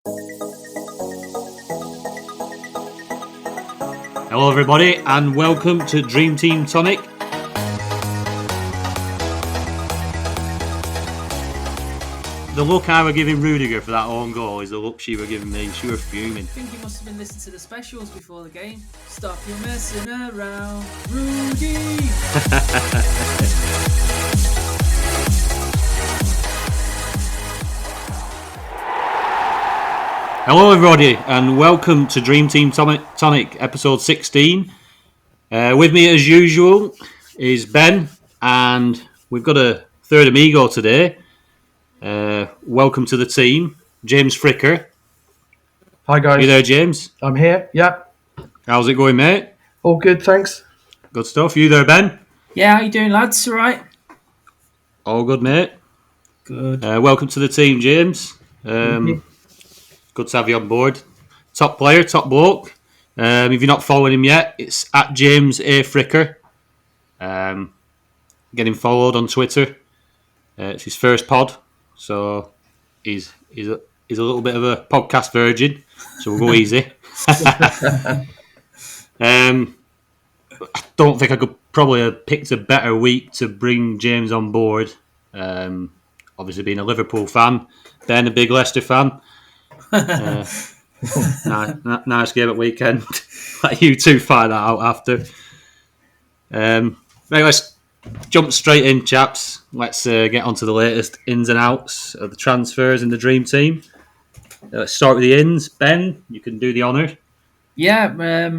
Hello everybody and welcome to Dream Team Tonic. The look I were giving Rudiger for that own goal is the look she were giving me. She were fuming. I think you must have been listening to the specials before the game. Stop your messing around, Rudy! Hello everybody and welcome to Dream Team Tonic episode 16. With me as usual is Ben, and we've got a third amigo today. Welcome to the team, James Fricker. Hi guys. You there, James? I'm here, yeah. How's it going, mate? All good, thanks. Good stuff. You there, Ben? Yeah, how you doing, lads? All right? All good, mate. Good. Welcome to the team, James. Good to have you on board. Top player, top bloke. If you're not following him yet, it's at James A. Fricker. Get him followed on Twitter. It's his first pod, so he's a little bit of a podcast virgin, so we'll go easy. I don't think I could probably have picked a better week to bring James on board. Obviously being a Liverpool fan, Ben a big Leicester fan. Nice game at weekend. Let you two find that out after. Right, let's jump straight in, chaps. Let's get on to the latest ins and outs of the transfers in the Dream Team. Let's start with the ins. Ben, you can do the honour. Yeah,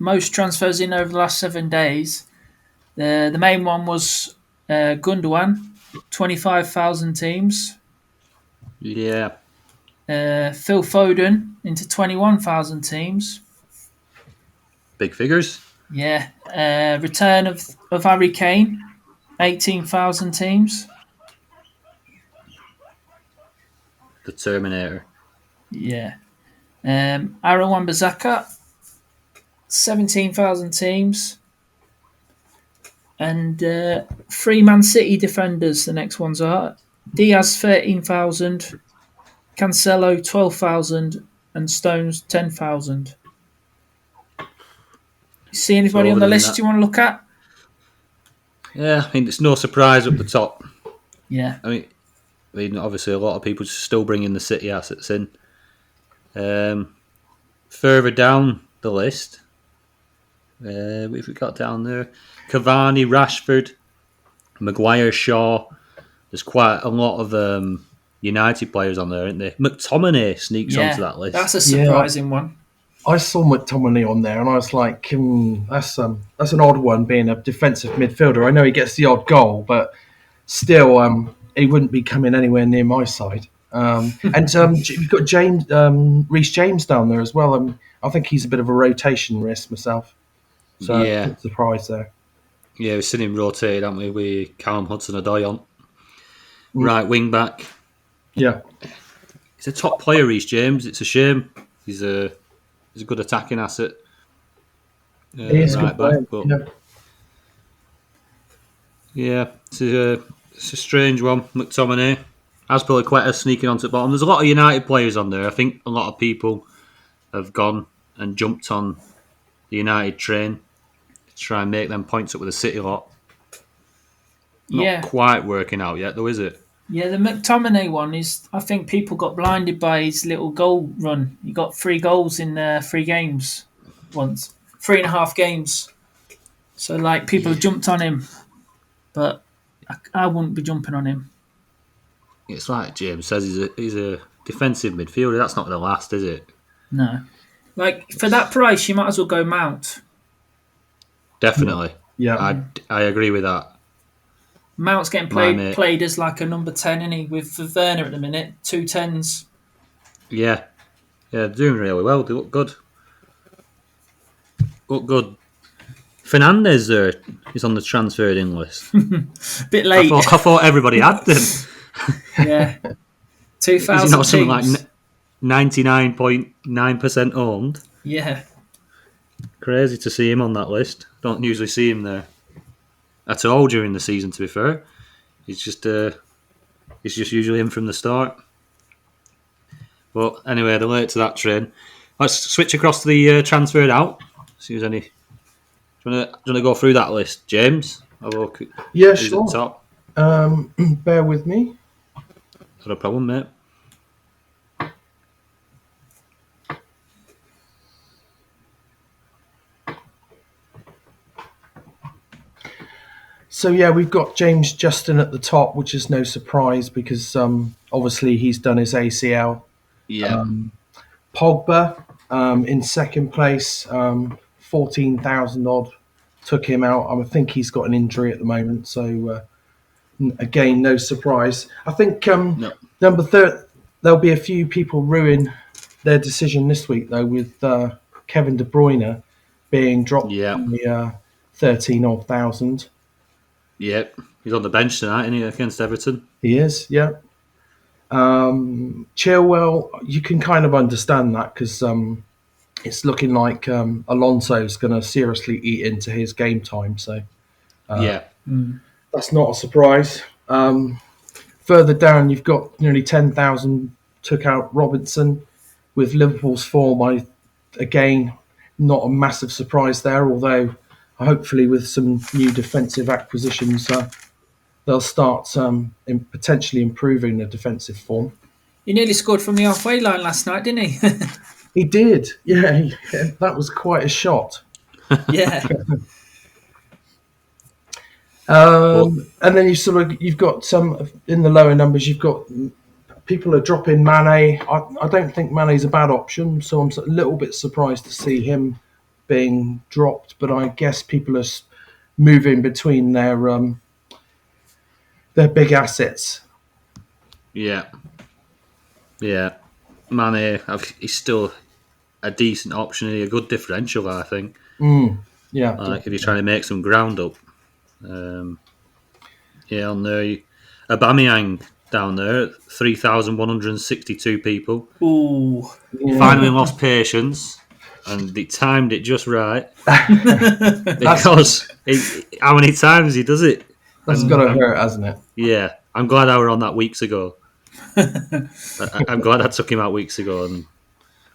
most transfers in over the last 7 days. The main one was Gundogan, 25,000 teams. Yeah. Phil Foden into 21,000 teams. Big figures. Yeah. Return of Harry Kane, 18,000 teams. The Terminator. Yeah. Aaron Wan-Bissaka, 17,000 teams. And 3 Man City defenders, the next ones are. Diaz, 13,000. Cancelo, 12,000. And Stones, 10,000. You see anybody on the list you want to look at? Yeah, I mean, it's no surprise up the top. Yeah. I mean, obviously a lot of people still bringing the City assets in. Further down the list, we've got down there Cavani, Rashford, Maguire, Shaw. There's quite a lot of United players on there, aren't there? McTominay sneaks onto that list. That's a surprising one. I saw McTominay on there and I was like, that's an odd one, being a defensive midfielder. I know he gets the odd goal, but still, he wouldn't be coming anywhere near my side. And you've got Reece James down there as well. I think he's a bit of a rotation risk myself. So yeah, I'm surprised there. Yeah, we've seen him rotate, haven't we, with Callum Hudson-Odoi on. Right, wing back. Yeah. He's a top player, Reece James. It's a shame. He's a good attacking asset. He is right back. But yeah, it's a strange one. McTominay. Azpilicueta sneaking onto the bottom. There's a lot of United players on there. I think a lot of people have gone and jumped on the United train to try and make them points up with the City lot. Not quite working out yet, though, is it? Yeah, the McTominay one is, I think people got blinded by his little goal run. He got 3 goals in 3 games once. 3.5 games. So, people have jumped on him. But I wouldn't be jumping on him. It's like James says, he's a defensive midfielder. That's not going to last, is it? No. For that price, you might as well go Mount. Definitely. Yeah. I agree with that. Mount's getting played as a number 10, isn't he? With Werner at the minute, 2 10s. Yeah. Yeah, they're doing really well. They look good. Fernandes is on the transferred in list. Bit late. I thought everybody had them. Yeah. 2,000 Is he not something like teams. 99.9% owned? Yeah. Crazy to see him on that list. Don't usually see him there at all during the season, to be fair. He's just usually in from the start. But anyway, they're late to that train. Let's switch across to the transferred out. See if there's any. Do you want to go through that list, James? Have a look at Yeah, who's at sure. the top. Bear with me. Not a problem, mate. So yeah, we've got James Justin at the top, which is no surprise because obviously he's done his ACL. Yeah. Pogba in second place, 14,000 odd took him out. I think he's got an injury at the moment, so again, no surprise. I think No. number third, there'll be a few people ruin their decision this week though, with Kevin De Bruyne being dropped Yeah. by 13 odd thousand. Yep. He's on the bench tonight, isn't he, against Everton? He is, yeah. Chilwell, you can kind of understand that because it's looking like Alonso's going to seriously eat into his game time, so Yeah. that's not a surprise. Further down, you've got nearly 10,000 took out Robinson. With Liverpool's form, again, not a massive surprise there, although hopefully with some new defensive acquisitions, they'll start potentially improving the defensive form. He nearly scored from the halfway line last night, didn't he? He did, yeah. That was quite a shot. Yeah. And then you've got some in the lower numbers. You've got people are dropping Mane. I don't think Mane's a bad option, so I'm a little bit surprised to see him being dropped. But I guess people are moving between their big assets. Yeah. Yeah. Mane, he's still a decent option, a good differential, I think. Yeah. If you're trying to make some ground up. On there, Aubameyang down there, 3,162 people. Ooh. Yeah. Finally lost patience, and they timed it just right. Because how many times he does it? That's got to hurt, hasn't it? Yeah, I'm glad I were on that weeks ago. I'm glad I took him out weeks ago, and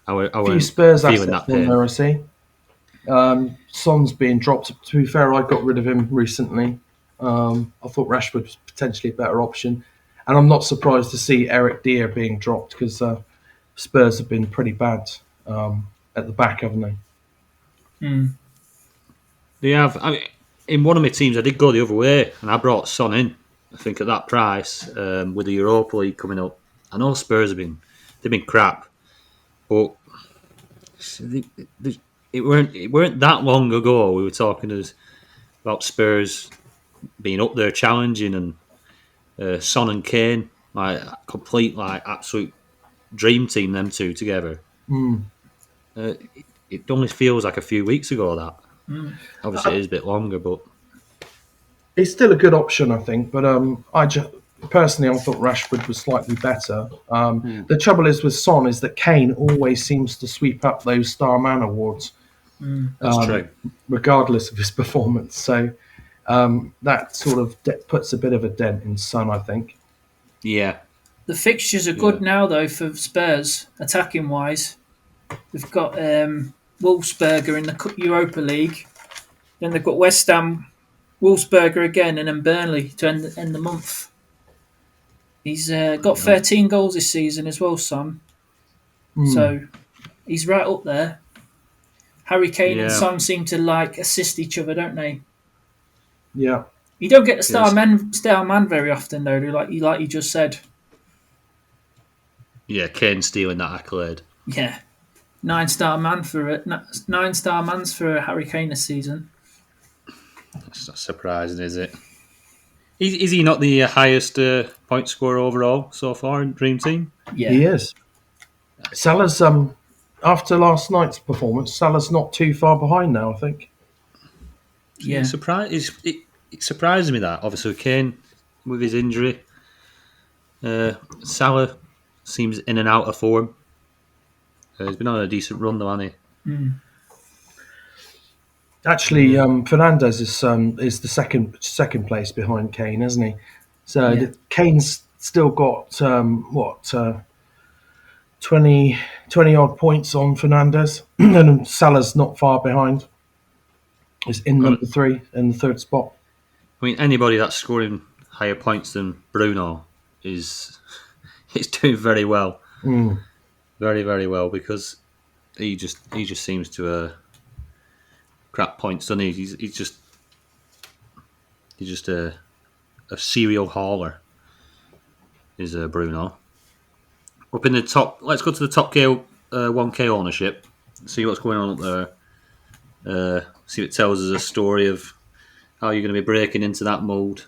I few was Spurs feeling assets that on pain. there, I see. Son's being dropped. To be fair, I got rid of him recently. I thought Rashford was potentially a better option. And I'm not surprised to see Eric Dier being dropped because Spurs have been pretty bad at the back, haven't they? They have. In one of my teams, I did go the other way, and I brought Son in. I think at that price, with the Europa League coming up. I know Spurs they've been crap, but it weren't that long ago we were talking about Spurs being up there challenging, and Son and Kane, like complete, like absolute dream team, them two together. It only feels like a few weeks ago that. Obviously, it is a bit longer, but He's still a good option, I think. But personally, I thought Rashford was slightly better. The trouble is with Son is that Kane always seems to sweep up those Star Man awards. that's true. Regardless of his performance. So that sort of puts a bit of a dent in Son, I think. Yeah. The fixtures are good now, though, for Spurs, attacking wise. They've got Wolfsberger in the Europa League. Then they've got West Ham, Wolfsberger again, and then Burnley to end the month. He's got 13 goals this season as well, Son. So he's right up there. Harry Kane and Son seem to assist each other, don't they? Yeah. You don't get the star man very often, though, like you just said. Yeah, Kane stealing that accolade. Yeah, 9-star man for it. 9-star mans for Harry Kane this season. That's not surprising, is it? Is he not the highest point scorer overall so far in Dream Team? Yeah, He is. Salah's after last night's performance, Salah's not too far behind now, I think. Yeah, It surprises me that obviously Kane with his injury, Salah seems in and out of form. He's been on a decent run though, hasn't he? Actually, Fernandez is the second place behind Kane, isn't he? So Kane's still got 20 odd points on Fernandez, and Salah's not far behind. Is in number 3 in the third spot. I mean, anybody that's scoring higher points than Bruno is doing very well, very very well, because he just seems to crap points, doesn't he? He's just a serial hauler. Is Bruno up in the top? Let's go to the top 1K ownership. See what's going on up there. See if it tells us a story of how you're going to be breaking into that mold.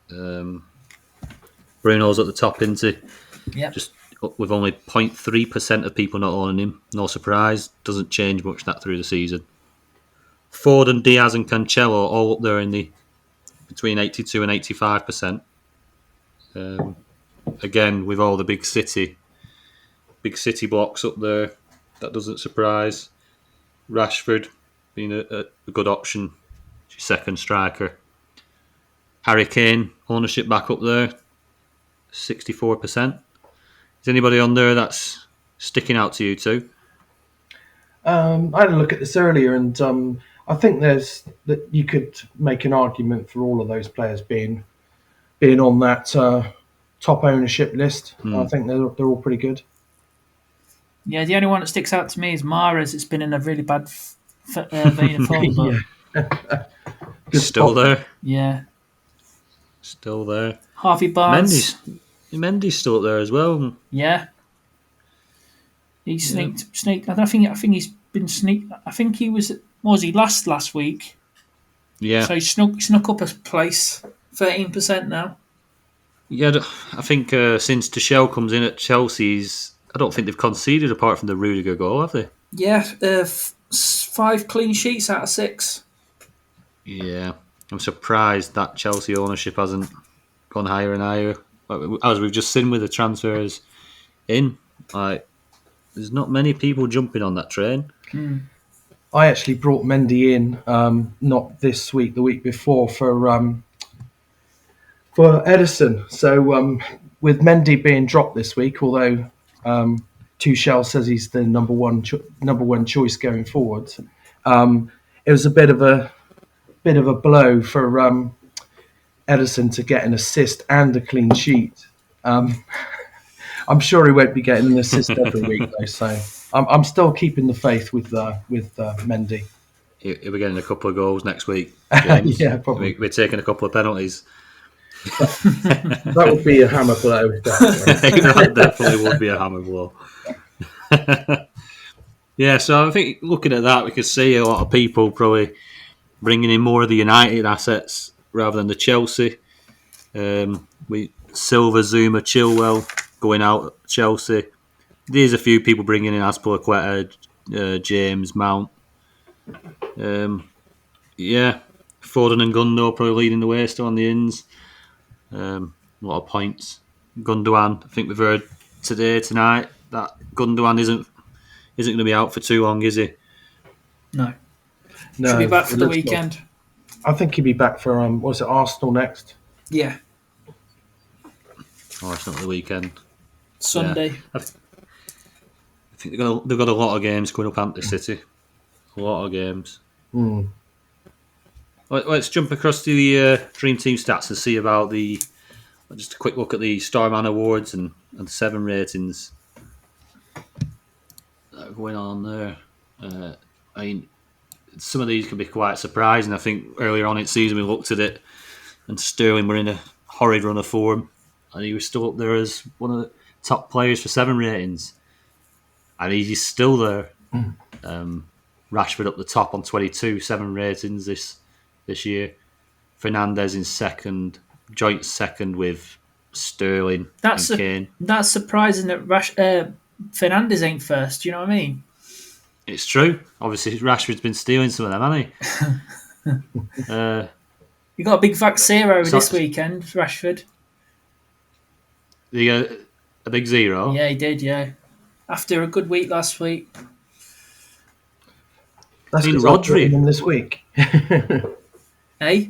Bruno's at the top, isn't he? Yeah. Just with only 0.3% of people not owning him. No surprise. Doesn't change much that through the season. Ford and Diaz and Cancelo all up there in the between 82 and 85%. Again, with all the big city blocks up there, that doesn't surprise. Rashford being a good option, second striker. Harry Kane ownership back up there, 64%. Is anybody on there that's sticking out to you too? I had a look at this earlier, and I think that you could make an argument for all of those players being on that top ownership list. I think they're all pretty good. Yeah, the only one that sticks out to me is Mahrez. It's been in a really bad vein of form, but Still there. Yeah. Still there. Harvey Barnes. Mendy's still up there as well. Yeah. He sneaked. I think he's been sneaked. I think he was he last week? Yeah. So he snuck up a place. 13% now. Yeah, I think since Tuchel comes in at Chelsea's, I don't think they've conceded apart from the Rudiger goal, have they? Yeah, 5 clean sheets out of 6. Yeah, I'm surprised that Chelsea ownership hasn't gone higher and higher. As we've just seen with the transfers in, there's not many people jumping on that train. I actually brought Mendy in, not this week, the week before, for Edison. So with Mendy being dropped this week, although Tuchel says he's the number one choice going forward, it was a bit of a blow for Edison to get an assist and a clean sheet. I'm sure he won't be getting an assist every week though, so I'm still keeping the faith with Mendy. He'll be getting a couple of goals next week, James. Yeah, probably. We're taking a couple of penalties. That would be a hammer blow. Definitely. That definitely would be a hammer blow. Yeah, so I think looking at that, we could see a lot of people probably bringing in more of the United assets rather than the Chelsea. Silva, Zuma, Chilwell going out at Chelsea. There's a few people bringing in Azpilicueta, James, Mount. Yeah, Foden and Gundo probably leading the way still on the ins. A lot of points. Gundogan, I think we've heard tonight, that Gundogan isn't going to be out for too long, is he? No. Should be back for the weekend. I think he'll be back for Arsenal next? Yeah. Oh, it's not the weekend. Sunday. Yeah. I think they've got a lot of games coming up, Ante City. A lot of games. Let's jump across to the Dream Team stats and see about just a quick look at the Starman Awards and the 7 ratings that are going on there. I mean, some of these can be quite surprising. I think earlier on in the season we looked at it and Sterling were in a horrid run of form and he was still up there as one of the top players for 7 ratings. And he's still there. Rashford up the top on 22, 7 ratings this year. Fernandez in second, joint second with Sterling and Kane. That's surprising that Fernandez ain't first, do you know what I mean? It's true. Obviously, Rashford's been stealing some of them, hasn't he? You got a big vac zero this weekend, Rashford. Did he get a big 0? Yeah, he did, yeah. After a good week last week. That's because Rodri in this week. Hey?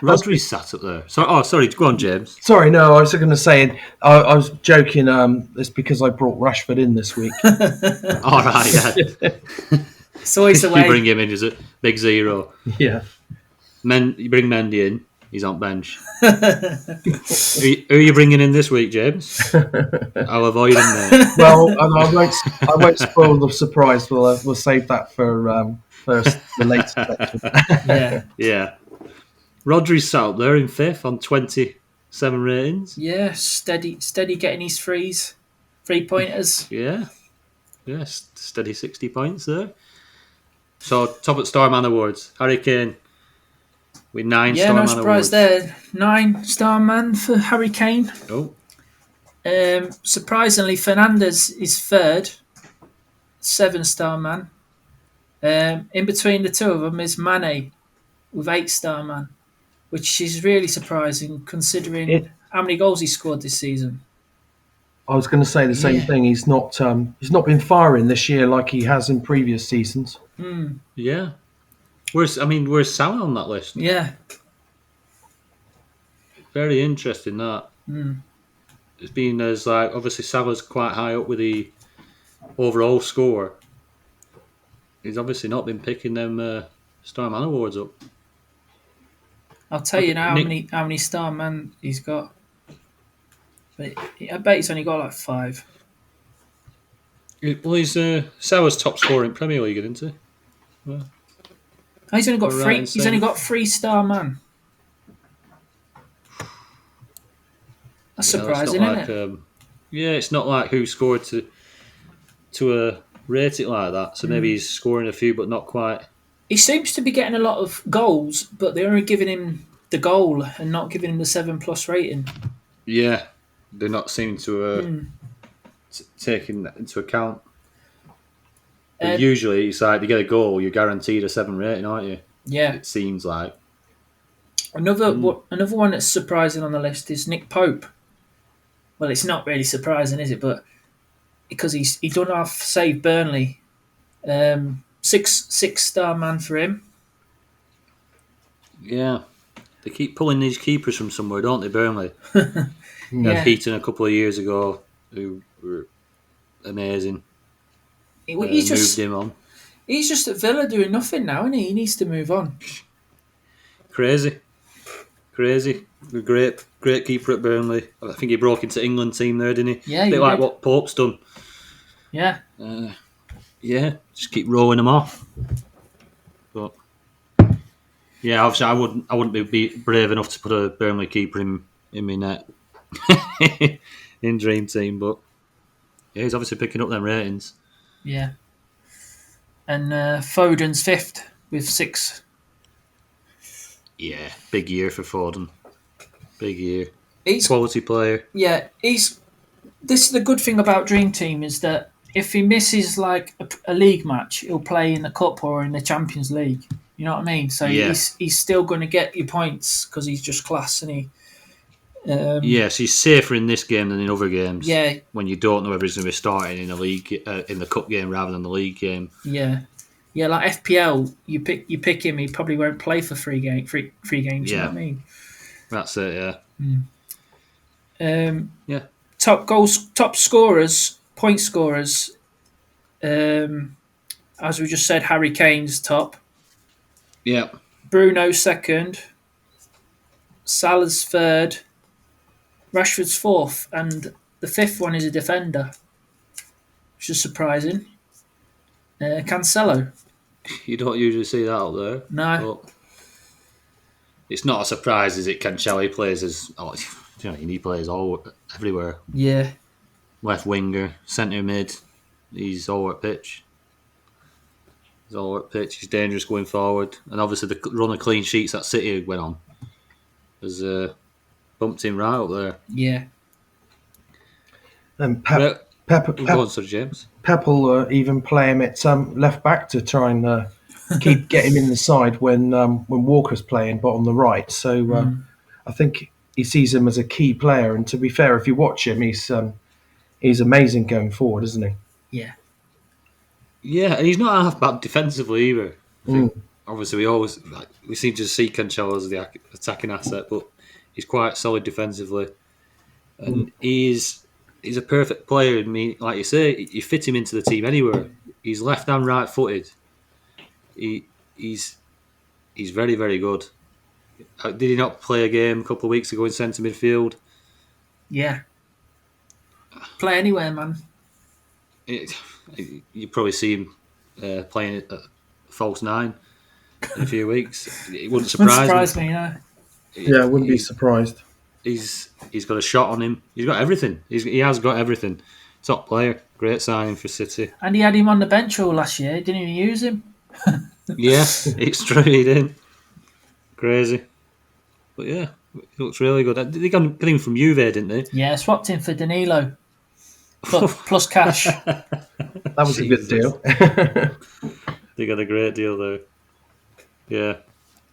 Rodri's sat up there. Sorry. Go on, James. Sorry, no, I was going to say, I was joking. It's because I brought Rashford in this week. All right, yeah. It's always the You way. bring him in as a big zero. Yeah. You bring Mendy in. He's on bench. Who are you bringing in this week, James? I'll avoid him there. Well, I won't spoil the surprise. We'll save that for first the later section. Yeah. Yeah. Rodri's sat up there in 5th on 27 ratings. Yeah, steady getting his 3-pointers. Yeah. Yes, steady 60 points there. So, top at Starman Awards. Harry Kane with 9 Yeah, Starman no surprise Awards. there. 9-star man for Harry Kane. Oh, Surprisingly, Fernandes is 3rd. 7-star man. In between the two of them is Mane with 8-star man, which is really surprising considering how many goals he scored this season. I was going to say the same thing. He's not been firing this year like he has in previous seasons. yeah. Where's Salah on that list? Yeah. Very interesting that. It's been as obviously Salah's quite high up with the overall score. He's obviously not been picking them Starman Awards up. I'll tell you now how many star man he's got. But I bet he's only got like 5. Well, he's Salah's top scorer in Premier League, isn't he? Oh, he's only got Right, 3. insane. He's only got 3-star man. That's surprising, isn't it? Yeah, it's not like who scored to rate it like that. So maybe he's scoring a few, but not quite. He seems to be getting a lot of goals, but they're only giving him the goal and not giving him the 7+ rating. Yeah, they're not seeming to taking that into account. But usually, it's like to get a goal, you're guaranteed a 7 rating, aren't you? Yeah. It seems like. Another one that's surprising on the list is Nick Pope. Well, it's not really surprising, is it? But because he done half save Burnley, 6-star man for him. Yeah, they keep pulling these keepers from somewhere, don't they? Burnley. Yeah. Heaton a couple of years ago, who were amazing. He's moved him on. He's just at Villa doing nothing now, isn't he? He needs to move on. Crazy. Great keeper at Burnley. I think he broke into England team there, didn't he? Yeah, a bit like what Pope's done. Yeah. Just keep rolling them off. But yeah, obviously I wouldn't be brave enough to put a Burnley keeper in my net in Dream Team, but yeah, he's obviously picking up them ratings. Yeah. And Foden's 5th with 6. Yeah, big year for Foden. Big year. He's quality player. Yeah, this is the good thing about Dream Team is that if he misses like a league match, he'll play in the Cup or in the Champions League. You know what I mean? So he's still going to get your points because he's just class, and he. Yes, he's safer in this game than in other games. Yeah. When you don't know if he's going to be starting in a league in the Cup game rather than the league game. Yeah. Yeah, like FPL, you pick him, he probably won't play for three games. Yeah. You know what I mean? That's it. Yeah. Yeah. Top scorers, point scorers. As we just said, Harry Kane's top. Yeah. Bruno 2nd. Salah's 3rd. Rashford's 4th, and the 5th one is a defender, which is surprising. Cancelo. You don't usually see that out there. No. But it's not a surprise, is it? Cancelo plays he plays everywhere. Yeah. Left winger, centre mid. He's all at pitch. He's dangerous going forward, and obviously the run of clean sheets that City went on has bumped him right up there. Yeah. And Go on, Sir James. Pep will even play him at left back to try and get him in the side when Walker's playing, but on the right. So I think he sees him as a key player. And to be fair, if you watch him, he's amazing going forward, isn't he? Yeah. Yeah, and he's not half bad defensively either. I think obviously we seem to see Cancelo as the attacking asset, but he's quite solid defensively, and he's a perfect player. I mean, like you say, you fit him into the team anywhere. He's left and right footed. He's very, very good. Did he not play a game a couple of weeks ago in centre midfield? Yeah. Play anywhere, man. You probably see him playing at false nine in a few weeks. It wouldn't surprise me, no. Yeah, I wouldn't be surprised. He's got a shot on him. He's got everything. He has got everything. Top player. Great signing for City. And he had him on the bench all last year. Didn't even use him. Yeah, it's true. He did. Crazy. But yeah, he looks really good. They got him from Juve, didn't they? Yeah, swapped him for Danilo. Plus cash. That was a good deal. They got a great deal there. Yeah.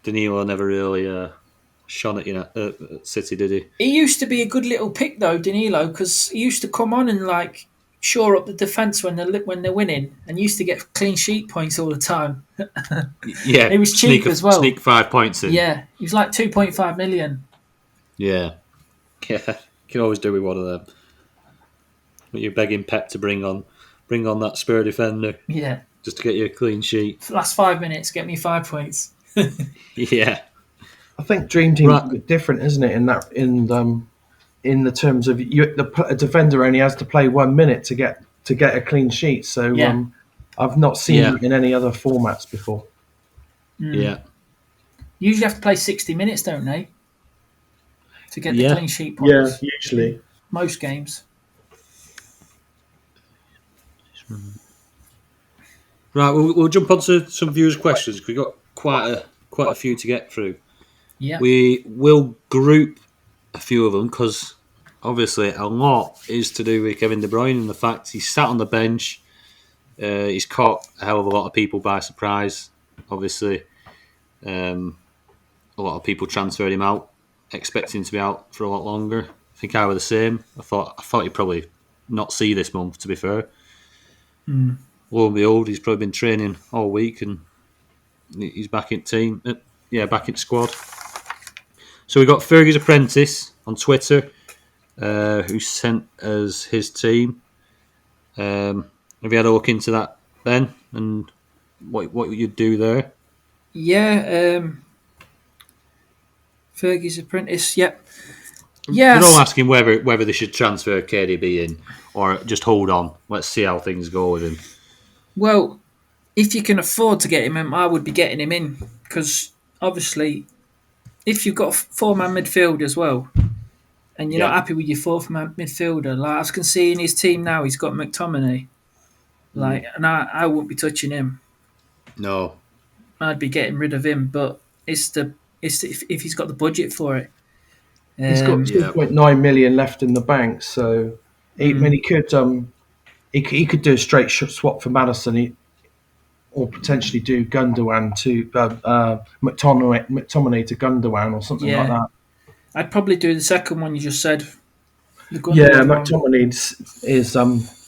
Danilo never really shone at City, did he? He used to be a good little pick though, Danilo, because he used to come on and like shore up the defence when they're winning, and used to get clean sheet points all the time. Yeah, he was cheap as well. Sneak 5 points in. Yeah, he was like 2.5 million. Yeah, you can always do with one of them. But you're begging Pep to bring on that spare defender. Yeah, just to get you a clean sheet. Last 5 minutes, get me 5 points. Yeah. I think Dream Team's a bit different, isn't it? In the terms of a defender only has to play 1 minute to get a clean sheet. So I've not seen it in any other formats before. Yeah. Usually have to play 60 minutes, don't they? To get the clean sheet points. Yeah, usually. Most games. Right, we'll jump on to some viewers' questions. We've got quite a few to get through. Yeah. We will group a few of them because obviously a lot is to do with Kevin De Bruyne and the fact he's sat on the bench. He's caught a hell of a lot of people by surprise. Obviously, a lot of people transferred him out, expecting him to be out for a lot longer. I think I were the same. I thought he'd probably not see this month, to be fair. Lo and behold, he's probably been training all week and he's back in team. Back in squad. So we got Fergie's Apprentice on Twitter, who sent us his team. Have you had a look into that, Ben, and what you'd do there? Yeah, Fergie's Apprentice. Yep. Yeah. They're all asking whether they should transfer KDB in or just hold on. Let's see how things go with him. Well, if you can afford to get him in, I would be getting him in because obviously, if you've got a 4-man midfield as well, and you're not happy with your 4th-man midfielder, like I can see in his team now, he's got McTominay, and I wouldn't be touching him. No, I'd be getting rid of him. But if he's got the budget for it. He's got 2.9 million left in the bank, so he could do a straight swap for Maddison, or potentially do Gundogan to McTominay to Gundogan or something like that. I'd probably do the second one you just said. McTominay is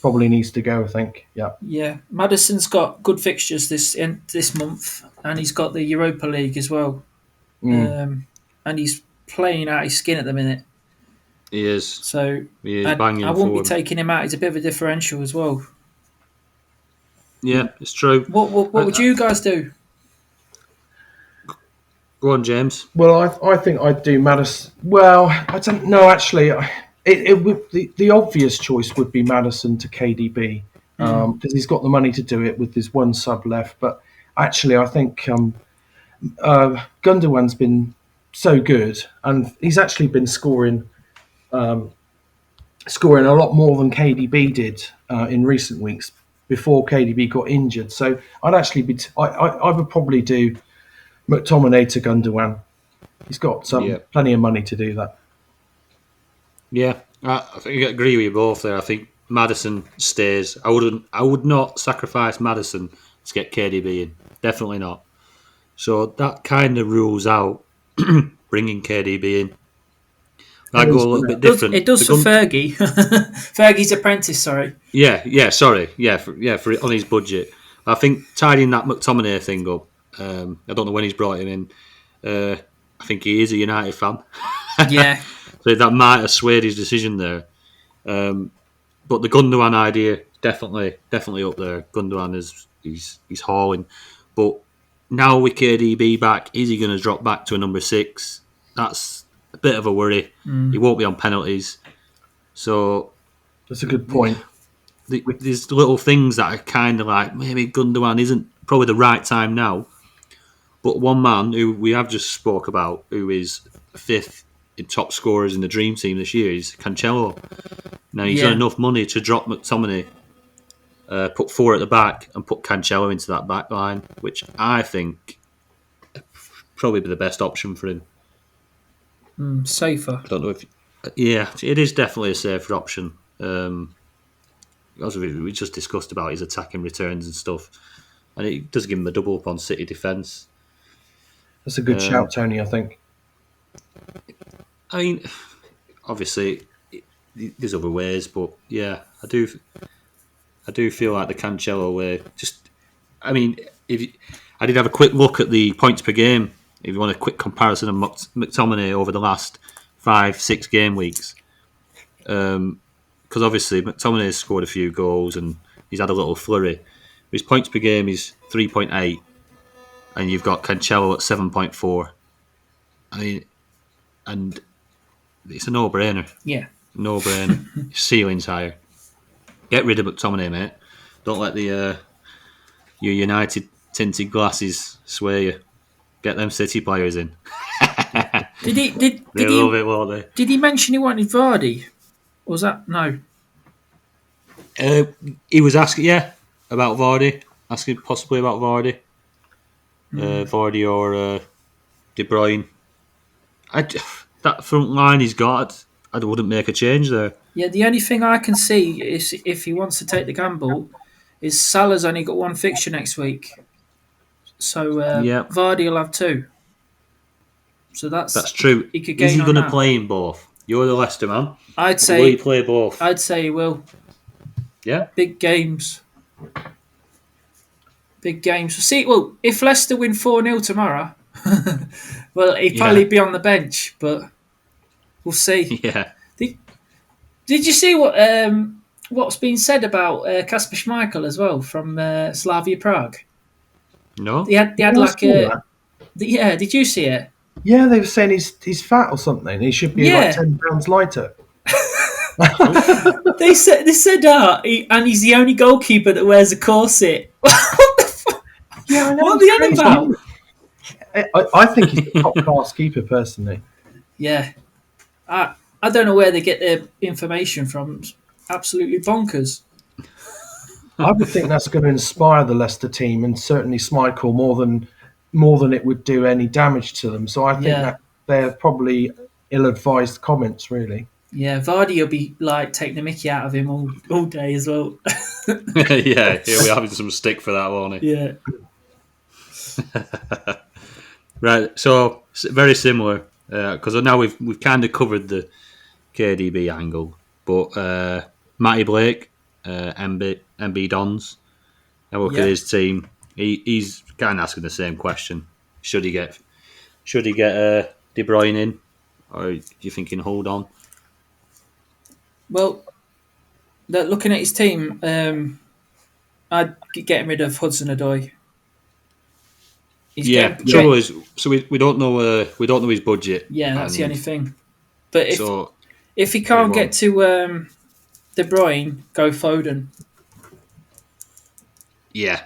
probably needs to go, I think. Yeah. Yeah, Maddison's got good fixtures this month, and he's got the Europa League as well. And he's playing out his skin at the minute. He is. So banging I won't forward. be taking him out. He's a bit of a differential as well. Yeah, it's true. What would you guys do? Go on, James. Well, I think I'd do Maddison. Well, I don't know. Actually, it would the obvious choice would be Maddison to KDB because he's got the money to do it with his one sub left. But actually, I think Gundogan's been so good, and he's actually been scoring a lot more than KDB did in recent weeks before KDB got injured. So I'd actually I would probably do McTominay to Gundogan. He's got plenty of money to do that. Yeah, I think I agree with you both there. I think Maddison stays. I would not sacrifice Maddison to get KDB in. Definitely not. So that kind of rules out bringing KDB in. I go a little bit different. It does for Fergie. Fergie's Apprentice, sorry. Yeah, sorry. Yeah, for on his budget. I think tidying that McTominay thing up I don't know when he's brought him in. I think he is a United fan. Yeah. So that might have swayed his decision there. But the Gundogan idea, definitely up there. Gundogan he's hauling. But now with KDB back, is he going to drop back to a number 6? That's a bit of a worry. He won't be on penalties. So That's a good point. there's little things that are kind of like, maybe Gundogan isn't probably the right time now. But one man who we have just spoke about, who is 5th in top scorers in the Dream Team this year, is Cancelo. Now, he's got enough money to drop McTominay, put 4 at the back, and put Cancelo into that back line, which I think probably be the best option for him. Safer. I don't know if... Yeah, it is definitely a safer option. As we just discussed about his attacking returns and stuff. And it does give him a double up on City defence. That's a good shout, Tony, I think. I mean, obviously, there's other ways, but yeah, I do feel like the Cancelo way. I did have a quick look at the points per game. If you want a quick comparison of McTominay over the last 5-6 game weeks, because obviously McTominay has scored a few goals and he's had a little flurry. His points per game is 3.8, and you've got Cancelo at 7.4. I mean, and it's a no-brainer. Yeah. No-brainer. Ceiling's higher. Get rid of McTominay, mate. Don't let your United tinted glasses sway you. Get them City players in. They love it, won't they? Did he mention he wanted Vardy? Or was that no? He was asking, about Vardy. Asking possibly about Vardy. Vardy or De Bruyne. That front line he's got, I wouldn't make a change there. Yeah, the only thing I can see is if he wants to take the gamble is Salah's only got 1 fixture next week. So Vardy will have 2. So that's true. He could gain is he on going to that. play in both? You're the Leicester man. I'd say will he play both? I'd say he will. Yeah. Big games. Well, if Leicester win 4-0 tomorrow, well, he'd probably be on the bench, but we'll see. Yeah. Did you see what's been said about Kasper Schmeichel as well from Slavia Prague? No. They had like a... Yeah, did you see it? Yeah, they were saying he's fat or something. He should be like 10 pounds lighter. They said and he's the only goalkeeper that wears a corset. What the fuck? Yeah, I know. What are they on about? I think he's a top class keeper personally. Yeah. I don't know where they get their information from. It's absolutely bonkers. I would think that's going to inspire the Leicester team and certainly Schmeichel more than it would do any damage to them. So I think that they're probably ill-advised comments, really. Yeah, Vardy will be like taking the mickey out of him all day as well. Yeah, he'll be having some stick for that, won't he? Yeah. Right, so very similar because now we've kind of covered the KDB angle, but Matty Blake, MB Dons, I look at his team. He's kind of asking the same question: should he get De Bruyne in, or do you think he can hold on? Well, looking at his team, I'd get rid of Hudson-Odoi. Trouble is, so we don't know his budget. Yeah, that's the only thing. But if he can't get to De Bruyne, go Foden. Yeah,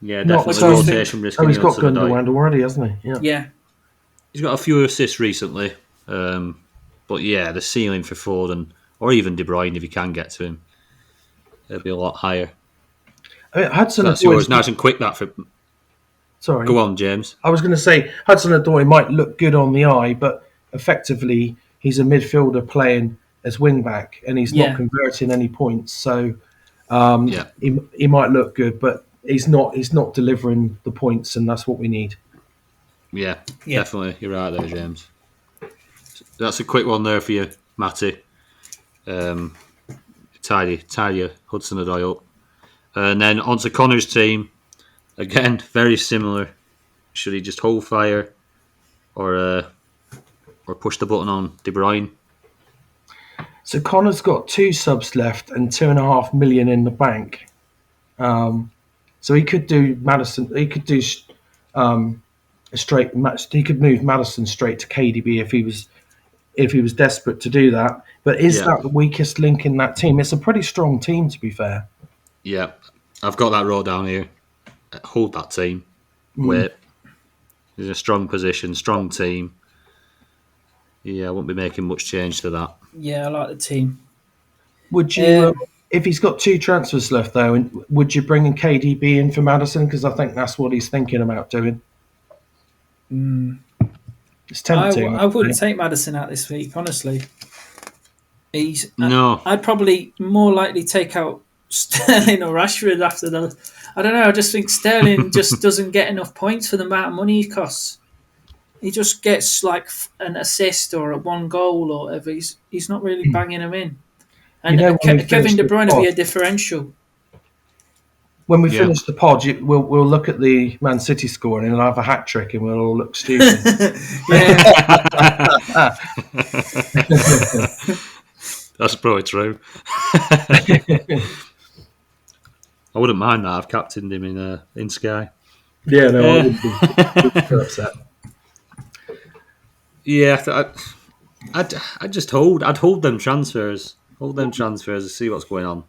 definitely rotation risk. He's got Gundogan already, hasn't he? Yeah. He's got a few assists recently, but yeah, the ceiling for Foden or even De Bruyne, if you can get to him, it'll be a lot higher. That's yours, nice and quick. That for. Sorry. Go on, James. I was going to say Hudson-Odoi might look good on the eye, but effectively he's a midfielder playing as wing back, and he's not converting any points. So he might look good, but he's not delivering the points, and that's what we need. Yeah, definitely. You're right there, James. That's a quick one there for you, Matty. Tidy your Hudson-Odoi up. And then onto Connor's team. Again, very similar. Should he just hold fire or push the button on De Bruyne? So Connor's got 2 subs left and 2.5 million in the bank. So he could do Madison. He could do a straight match. He could move Madison straight to KDB if he was desperate to do that. But is Yeah. that the weakest link in that team? It's a pretty strong team, to be fair. Yeah, I've got that wrote down here. Hold that team. Wait. He's in a strong position, strong team. Yeah, I won't be making much change to that. Yeah, I like the team. Would you, if he's got 2 transfers left though, would you bring in KDB in for Madison? Because I think that's what he's thinking about doing. It's tempting. I wouldn't take Madison out this week, honestly. No. I'd probably more likely take out Sterling or Rashford after the. I don't know. I just think Sterling just doesn't get enough points for the amount of money he costs. He just gets like an assist or a 1 goal or whatever. He's not really banging them in. And Kevin De Bruyne will be a differential. When we finish the pod, we'll look at the Man City score and he'll have a hat trick and we'll all look stupid. That's probably true. I wouldn't mind that. I've captained him in Sky. Yeah, no, I wouldn't be upset. Yeah, I'd just hold. I'd hold them transfers. Hold them transfers and see what's going on.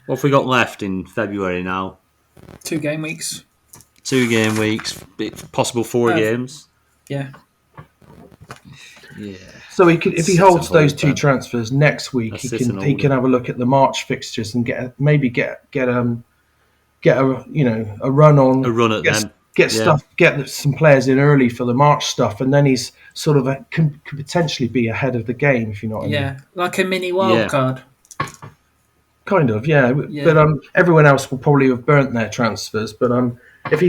What have we got left in February now? 2 game weeks. 2 game weeks, possible 4 games. Yeah. Yeah. So he could, if he holds those 2 transfers next week, he can have a look at the March fixtures and get a run on a run at them. Get some players in early for the March stuff, and then he's sort of could potentially be ahead of the game, if you know what I mean. Yeah, like a mini wild card. Kind of, yeah. But everyone else will probably have burnt their transfers. But if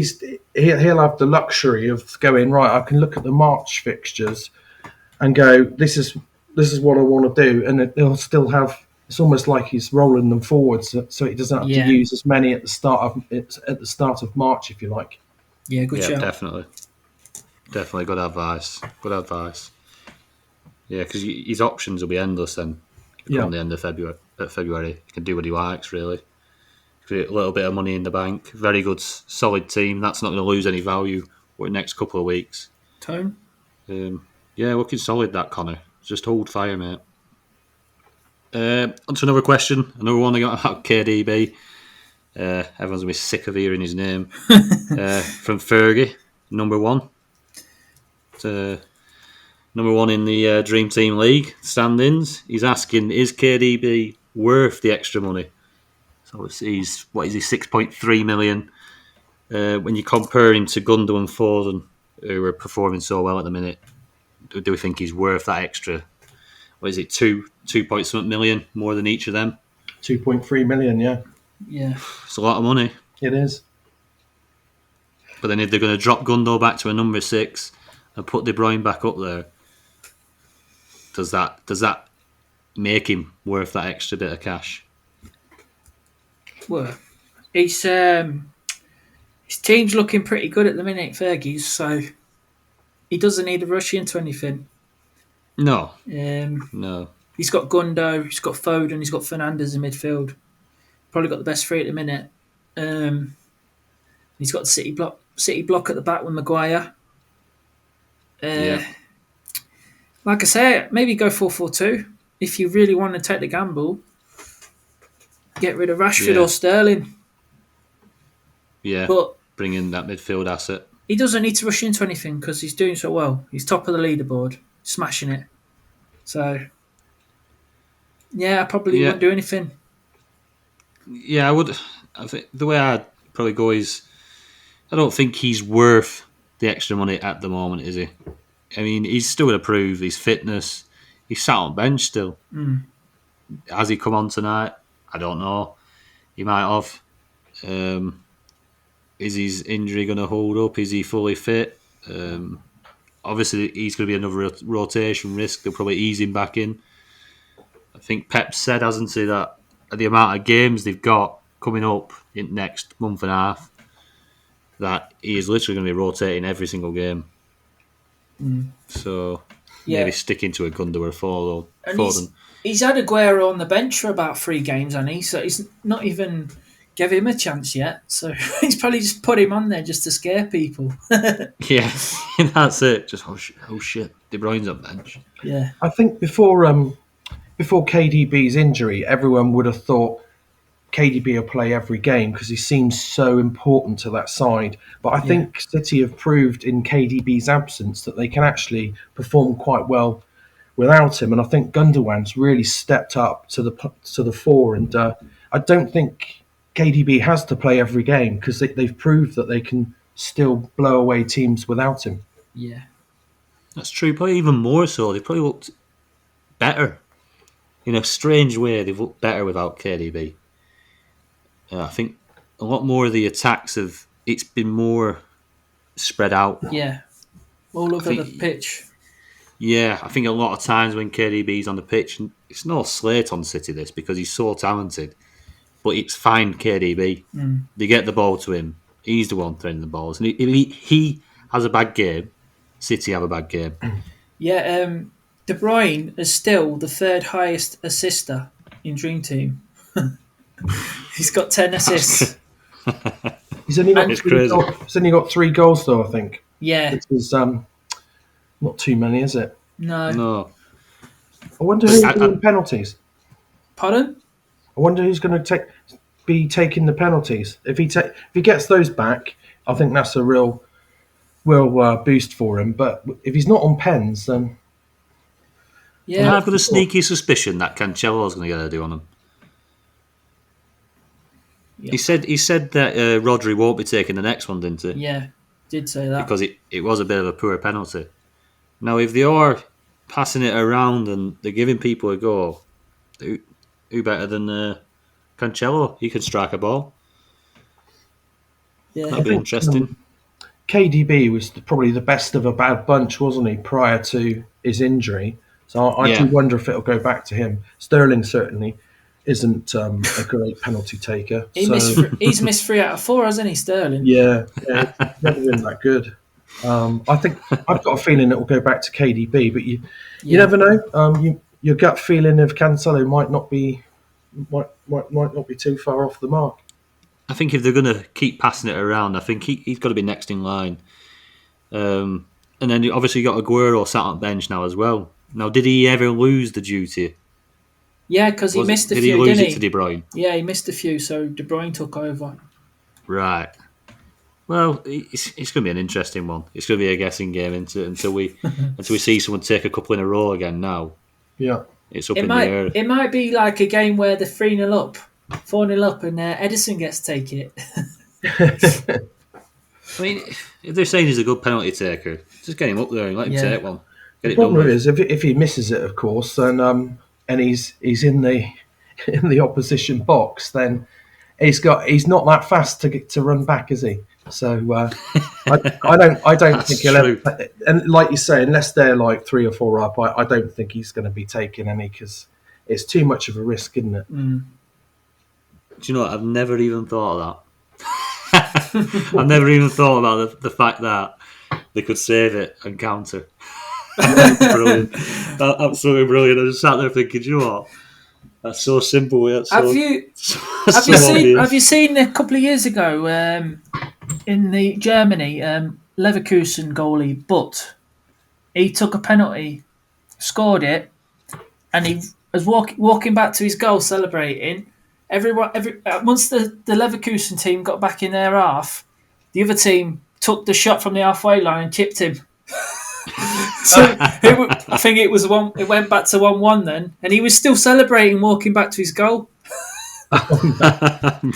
he'll have the luxury of going right, I can look at the March fixtures and go, this is what I want to do, and he'll still have. It's almost like he's rolling them forwards, so he doesn't have to use as many at the start of March, if you like. Yeah, good shout. Definitely good advice. Yeah, because his options will be endless then. Come the end of February, he can do what he likes, really. A little bit of money in the bank. Very good, solid team. That's not going to lose any value for the next couple of weeks. Tone? Yeah, looking solid, that, Connor. Just hold fire, mate. On to another question. Another one I got about KDB. Everyone's going to be sick of hearing his name. From Fergie, number 1. Number 1 in the Dream Team League standings. He's asking, is KDB worth the extra money? So he's 6.3 million. When you compare him to Gundogan and Foden, who are performing so well at the minute, do we think he's worth that extra? What is it, 2 point something million more than each of them? 2.3 million, yeah. Yeah. It's a lot of money. It is. But then if they're going to drop Gundo back to a number 6 and put De Bruyne back up there, does that make him worth that extra bit of cash? Well, his team's looking pretty good at the minute, Fergie's, so he doesn't need to rush into anything. No. No. He's got Gundo, he's got Foden, he's got Fernandes in midfield. Probably got the best 3 at the minute. He's got the City block at the back with Maguire. Like I say, maybe go 4-4-2 if you really want to take the gamble. Get rid of Rashford or Sterling. Yeah, but bring in that midfield asset. He doesn't need to rush into anything because he's doing so well. He's top of the leaderboard, smashing it. So, I probably won't do anything. Yeah, I would. I think the way I'd probably go is, I don't think he's worth the extra money at the moment, is he? I mean, he's still going to prove his fitness. He's sat on bench still. Has he come on tonight? I don't know. He might have. Is his injury going to hold up? Is he fully fit? Obviously, he's going to be another rotation risk. They'll probably ease him back in. I think Pep said, hasn't he, that the amount of games they've got coming up in the next month and a half, that he is literally going to be rotating every single game. So maybe sticking to a Gundogan or And Foden. he's had Aguero on the bench for about 3 games, hasn't he? So he's not even give him a chance yet. So he's probably just put him on there just to scare people. Yeah, that's it. Just oh shit, De Bruyne's on bench. Yeah. I think before KDB's injury, everyone would have thought KDB will play every game because he seems so important to that side. But I think City have proved in KDB's absence that they can actually perform quite well without him. And I think Gundogan's really stepped up to the fore. And I don't think KDB has to play every game because they've proved that they can still blow away teams without him. Yeah. That's true. Probably even more so. They probably looked better. In a strange way, they've looked better without KDB. I think a lot more of the attacks it's been more spread out. Yeah. All over the pitch. Yeah, I think a lot of times when KDB's on the pitch, it's no slate on City this because he's so talented, but it's fine KDB. They get the ball to him. He's the one throwing the balls. And if he has a bad game, City have a bad game. Yeah, De Bruyne is still the 3rd highest assister in Dream Team. He's got 10 assists. He's only got 3 goals though, I think. Yeah. Which is not too many, is it? No. I wonder who's doing penalties. Pardon? I wonder who's going to be taking the penalties. If he gets those back, I think that's a real boost for him. But if he's not on pens, then I've got a sneaky suspicion that Cancelo's going to get a do on him. Yep. He said that Rodri won't be taking the next one, didn't he? Yeah, did say that because it was a bit of a poor penalty. Now, if they are passing it around and they're giving people a go, who better than Cancelo? He can strike a ball. Yeah, that'd be interesting. KDB was probably the best of a bad bunch, wasn't he, prior to his injury? So I do wonder if it'll go back to him. Sterling certainly isn't a great penalty taker. He's missed 3 out of 4, hasn't he, Sterling? Yeah, never been that good. I think I've got a feeling it will go back to KDB, but you never know. Your gut feeling of Cancelo might not be too far off the mark. I think if they're going to keep passing it around, I think he's got to be next in line. And then you obviously got Aguero sat on bench now as well. Now, did he ever lose the duty? Yeah, because he missed a few, did he lose didn't it to De Bruyne? Yeah, he missed a few, so De Bruyne took over. Right. Well, it's going to be an interesting one. It's going to be a guessing game until we see someone take a couple in a row again now. Yeah. It's up in the air. It might be like a game where they're 3-0 up, 4-0 up, and Edison gets to take it. I mean, if they're saying he's a good penalty taker, just get him up there and let him take one. Get the it done. problem is if he misses it, of course, then and he's in the opposition box, then he's not that fast to run back, is he? So I don't think he'll ever. And like you say, unless they're like 3 or 4 up, I don't think he's going to be taking any because it's too much of a risk, isn't it? Mm. Do you know what? I've never even thought of that. I've never even thought about the fact that they could save it and counter. Brilliant. Absolutely brilliant. I just sat there thinking, do you know what? That's so simple. Have you seen a couple of years ago in the Germany Leverkusen goalie, but he took a penalty, scored it, and he was walking back to his goal celebrating. Once the Leverkusen team got back in their half, the other team took the shot from the halfway line and chipped him. So I think it was it went back to 1-1 then, and he was still celebrating walking back to his goal. I've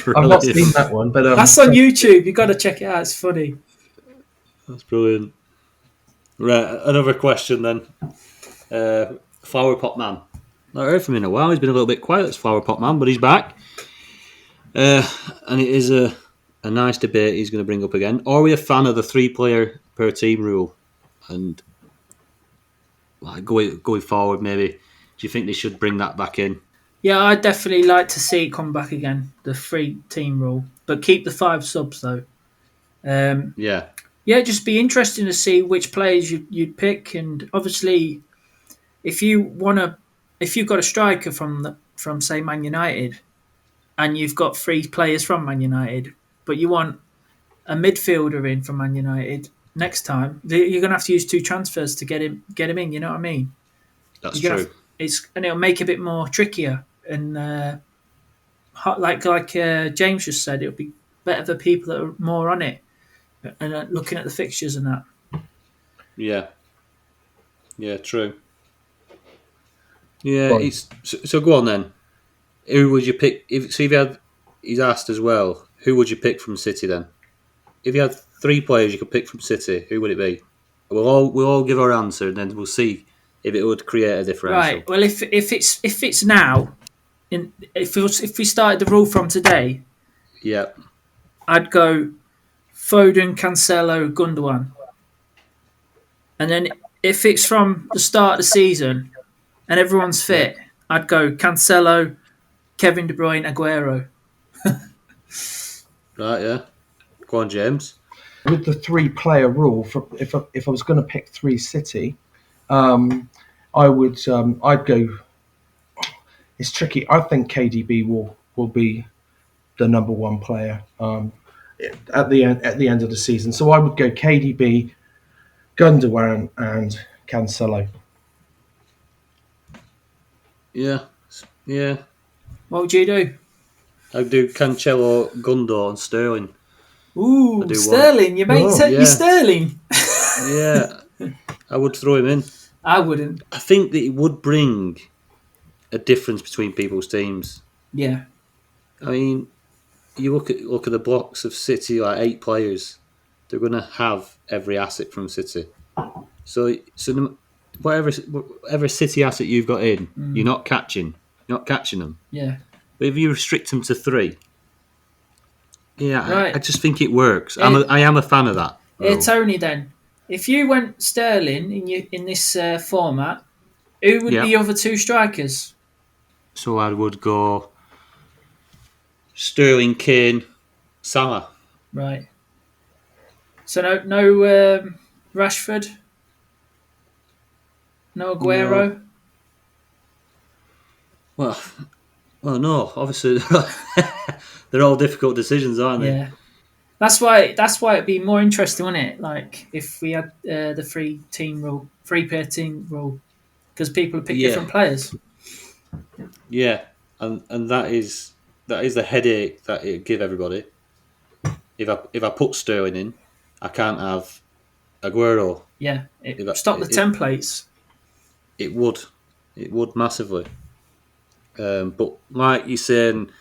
not seen that one, but that's on YouTube. You got to check it out. It's funny. That's brilliant. Right, another question then. Flower Pot Man. Not heard from him in a while. He's been a little bit quiet, this Flower Pot Man, but he's back. And it is a nice debate he's going to bring up again. Are we a fan of the 3-player per team rule? And going forward, maybe, do you think they should bring that back in? Yeah, I'd definitely like to see it come back again, the 3-team rule. But keep the 5 subs, though. Yeah. Yeah, just be interesting to see which players you'd pick, and obviously, if you've got a striker from say Man United, and you've got three players from Man United, but you want a midfielder in from Man United next time, you're going to have to use two transfers to get him in. You know what I mean? That's You're gonna true. have, and it'll make it a bit more trickier. And like James just said, it'll be better for people that are more on it and looking at the fixtures and that. Yeah. Yeah, true. Yeah, Right. it's so go on then. Who would you pick? If you had, he's asked as well. Who would you pick from City then? If you had three players you could pick from City, who would it be? We'll all give our answer, and then we'll see if it would create a differential. Right. Well, if it's now, if we started the rule from today, Yeah, I'd go Foden, Cancelo, Gundogan, and then if it's from the start of the season and everyone's fit, I'd go Cancelo, Kevin De Bruyne, Aguero. right. Yeah, go on, James. With the 3-player rule, if I was going to pick 3 City, I would I'd go. It's tricky. I think KDB will be the number 1 player at the end of the season. So I would go KDB, Gundogan, and Cancelo. Yeah, yeah. What would you do? I'd do Cancelo, Gundo, and Sterling. Ooh, I do Sterling. You mate, Oh, you Sterling. Yeah, I would throw him in. I wouldn't. I think that it would bring a difference between people's teams. Yeah. I mean, you look at the blocks of City, like 8 players. They're going to have every asset from City. So whatever City asset you've got in, you're not catching them. Yeah. But if you restrict them to 3, yeah, Right. I just think it works. I am a fan of that. Hey, rule. Tony, then, if you went Sterling in this format, who would Yeah. be the other 2 strikers? So I would go Sterling, Kane, Salah. Right. So no Rashford, no Aguero. Well, no. Obviously, they're all difficult decisions, aren't they? Yeah. That's why it'd be more interesting, wouldn't it? Like if we had the 3-player team rule, because people pick Yeah. different players. Yeah, and that is the headache that it give everybody. If I put Sterling in, I can't have Aguero. Yeah. If Stop the templates. It would massively. But like you're saying,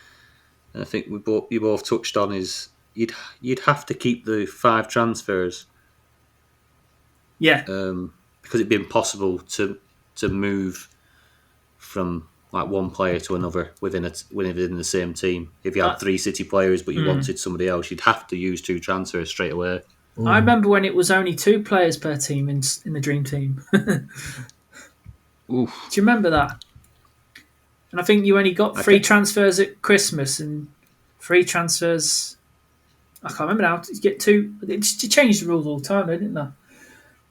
and I think you both touched on is you'd have to keep the 5 transfers. Yeah. Because it'd be impossible to move from like one player to another within the same team. If you had 3 City players but you wanted somebody else, you'd have to use 2 transfers straight away. I remember when it was only 2 players per team in the Dream Team. Oof. Do you remember that? And I think you only got 3 transfers at Christmas and 3 transfers. I can't remember now. You get 2. They changed the rules all the time, didn't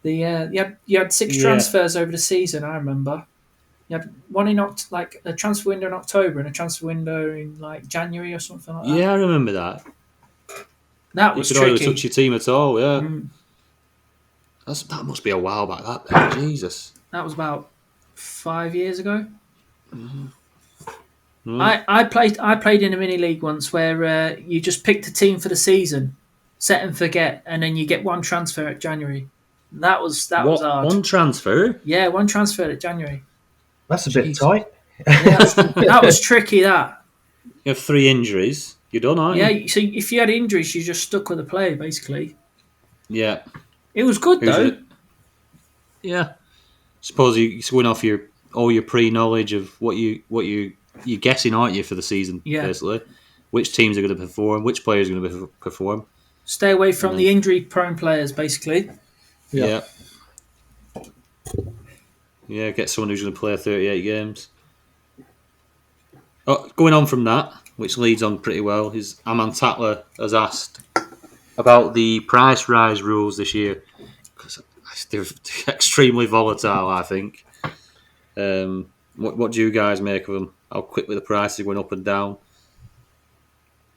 they? You had 6 transfers over the season. I remember. You had one in like a transfer window in October and a transfer window in like January or something like that. Yeah, I remember that. That was you could tricky. hardly touch your team at all. Yeah, that must be a while back. That then. Jesus. That was about 5 years ago. Mm. I played in a mini league once where you just picked a team for the season, set and forget, and then you get 1 transfer at January. That was hard. 1 transfer? Yeah, 1 transfer at January. That's a bit tight. Yeah, that was tricky. That. You have 3 injuries. You're done, aren't you? Yeah. So if you had injuries, you just stuck with a player basically. Yeah. It was good though. Yeah. Suppose you're going off all your pre-knowledge of what you're guessing, aren't you, for the season? Yeah. Basically, which teams are going to perform, which players are going to perform. Stay away from the injury-prone players, basically. Yeah. Yeah. Get someone who's going to play 38 games. Oh, going on from that, which leads on pretty well, is Aman Tatler has asked, about the price rise rules this year, because they're extremely volatile, I think. What do you guys make of them? How quickly the prices went up and down?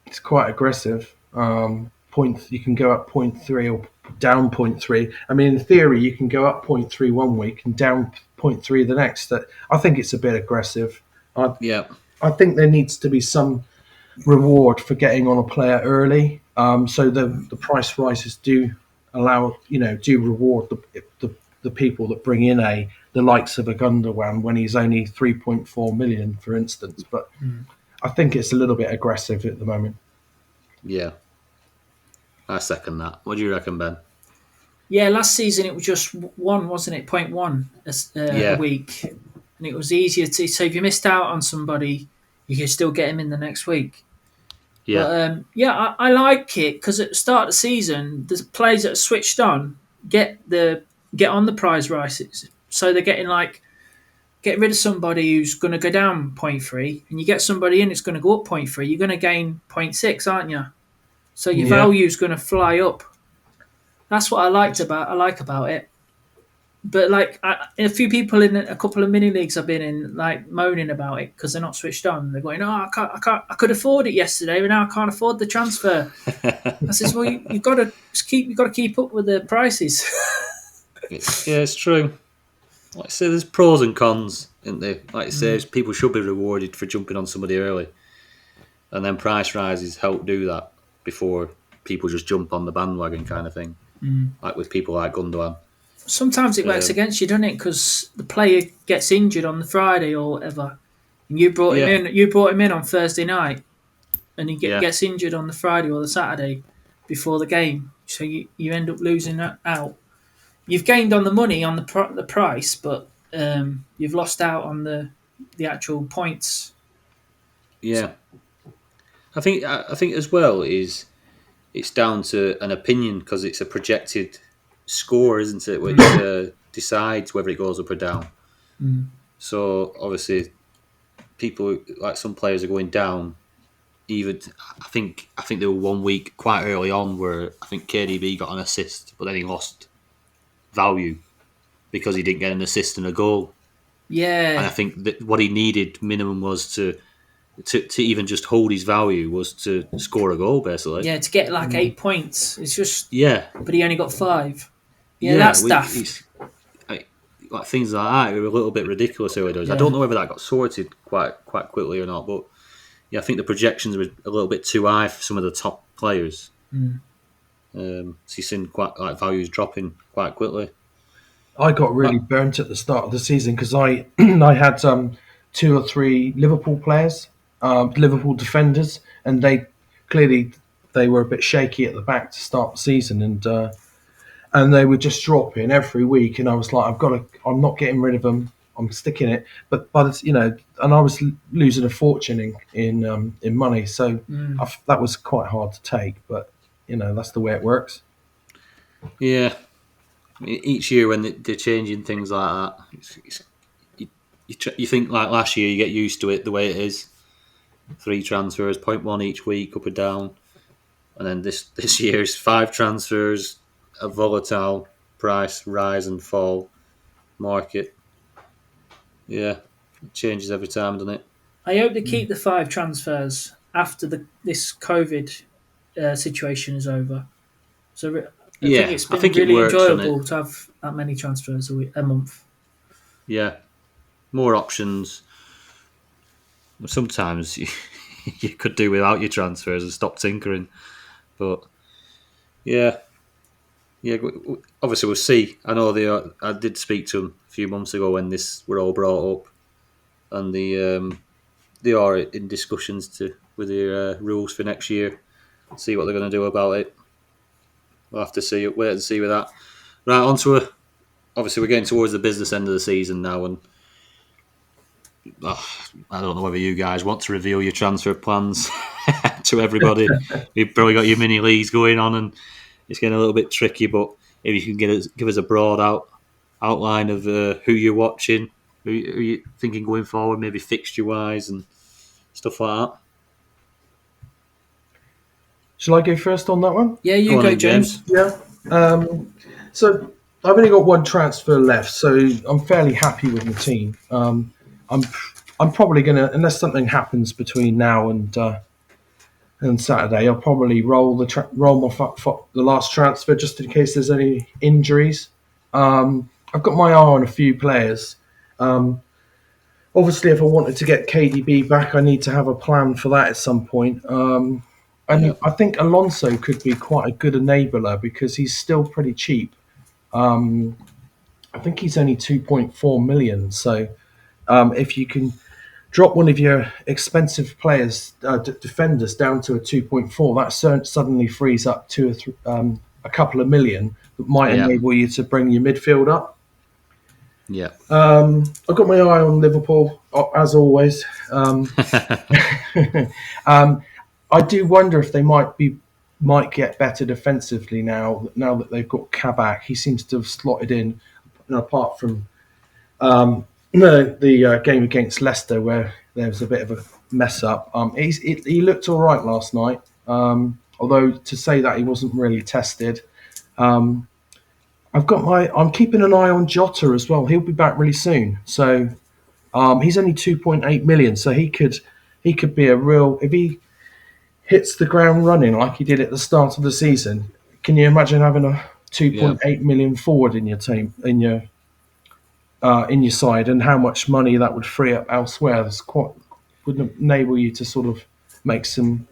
It's quite aggressive. You can go up point 0.3 or down point 0.3. I mean, in theory, you can go up point 0.3 one week and down point 0.3 the next. I think it's a bit aggressive. Yeah, I think there needs to be some reward for getting on a player early. So the price rises do reward the people that bring in the likes of a Gundogan when he's only 3.4 million, for instance. But I think it's a little bit aggressive at the moment. yeah. I second that. What do you reckon, Ben? Yeah, last season it was just one, wasn't it? 0.1 a Yeah. week. And it was easier to. So if you missed out on somebody, you could still get him in the next week. Yeah, But I like it because at the start of the season, the players that are switched on get on the prize rises. So they're getting get rid of somebody who's going to go down 0.3, and you get somebody in that's going to go up 0.3. You're going to gain 0.6, aren't you? So your Yeah. value's going to fly up. That's what I like about it. But a few people in a couple of mini leagues I've been in, moaning about it because they're not switched on. They're going, "Oh, I can't. I could afford it yesterday, but now I can't afford the transfer." I says, "Well, you've got to keep up with the prices." yeah, it's true. Like I say, there's pros and cons, isn't there? Like I say, people should be rewarded for jumping on somebody early, and then price rises help do that before people just jump on the bandwagon kind of thing. Like with people like Gundogan. Sometimes it works against you, doesn't it? Because the player gets injured on the Friday or whatever, and you brought him in. You brought him in on Thursday night, and he gets injured on the Friday or the Saturday before the game. So you end up losing that out. You've gained on the money on the price, but you've lost out on the actual points. Yeah, I think as well is it's down to an opinion because it's a projected score, isn't it? Which decides whether it goes up or down. So obviously, people like some players are going down. Even I think there were one week quite early on where I think KDB got an assist, but then he lost value because he didn't get an assist and a goal. Yeah, And I think that what he needed minimum was to even just hold his value was to score a goal, basically. yeah, to get 8 points. It's just Yeah, but he only got 5. Yeah, that's daft. Like things like that are a little bit ridiculous early days. Yeah. I don't know whether that got sorted quite quickly or not, but yeah, I think the projections were a little bit too high for some of the top players. So you've seen values dropping quite quickly. I got really burnt at the start of the season because I I had 2 or 3 Liverpool players, Liverpool defenders, and they were a bit shaky at the back to start the season, and they would just drop in every week, and I was like, I'm not getting rid of them. I'm sticking it, but and I was losing a fortune in money, so that was quite hard to take. But that's the way it works. Yeah, I mean, each year when they're changing things like that, you think like last year you get used to it the way it is. 3 transfers, 0.1 each week, up and down, and then this year's 5 transfers, a volatile price rise and fall market. Yeah, it changes every time, doesn't it? I hope they keep the 5 transfers after this COVID situation is over. So I think it's been it really works, enjoyable to have that many transfers a month. Yeah, more options. Sometimes you could do without your transfers and stop tinkering, but yeah. Obviously we'll see. I know I did speak to them a few months ago when this were all brought up, and they are in discussions with the rules for next year. See what they're going to do about it. We'll have to wait and see with that. Right, obviously we're getting towards the business end of the season now, and I don't know whether you guys want to reveal your transfer plans to everybody. You've probably got your mini leagues going on, and it's getting a little bit tricky. But if you can give us a broad outline of who you're watching, who you're thinking going forward, maybe fixture wise and stuff like that. Shall I go first on that one? Yeah, you Go on go, then, James. Yeah. So I've only got one transfer left, so I'm fairly happy with my team. I'm I'm probably gonna, unless something happens between now and Saturday, I'll probably roll the last transfer just in case there's any injuries. I've got my eye on a few players. Um, Obviously, if I wanted to get KDB back, I need to have a plan for that at some point. And I think Alonso could be quite a good enabler because he's still pretty cheap. I think he's only 2.4 million. So if you can drop one of your expensive players, defenders, down to a 2.4, that suddenly frees up a couple of million that might Yeah. enable you to bring your midfield up. Yeah. I've got my eye on Liverpool, as always. I do wonder if they might get better defensively now that they've got Kabak. He seems to have slotted in, apart from the game against Leicester where there was a bit of a mess up. He looked all right last night, although to say that he wasn't really tested. I'm keeping an eye on Jota as well. He'll be back really soon. So he's only 2.8 million, so he could be a real, if he hits the ground running like he did at the start of the season. Can you imagine having a 2.8 million forward in your team, in your side, and how much money that would free up elsewhere? Would enable you to sort of make some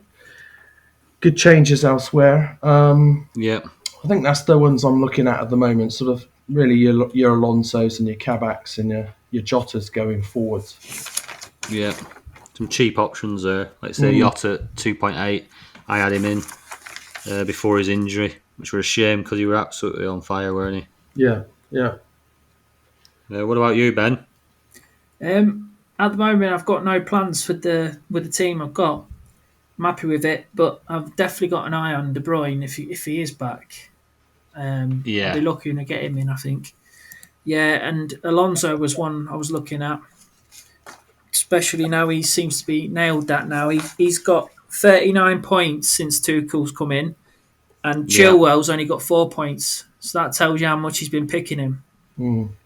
good changes elsewhere. Yeah. I think that's the ones I'm looking at the moment. Sort of really your Alonsos and your Kabaks and your Jotas going forwards. Yeah. Some cheap options there. Like say Yacht at 2.8. I had him in before his injury, which were a shame because he were absolutely on fire, weren't he? Yeah, yeah. What about you, Ben? At the moment, I've got no plans with the team I've got. I'm happy with it, but I've definitely got an eye on De Bruyne if he is back. I'll be looking to get him in, I think. Yeah, and Alonso was one I was looking at. Especially now he seems to be nailed that now. He's got 39 points since Tuchel's come in, and Chilwell's only got 4 points. So that tells you how much he's been picking him.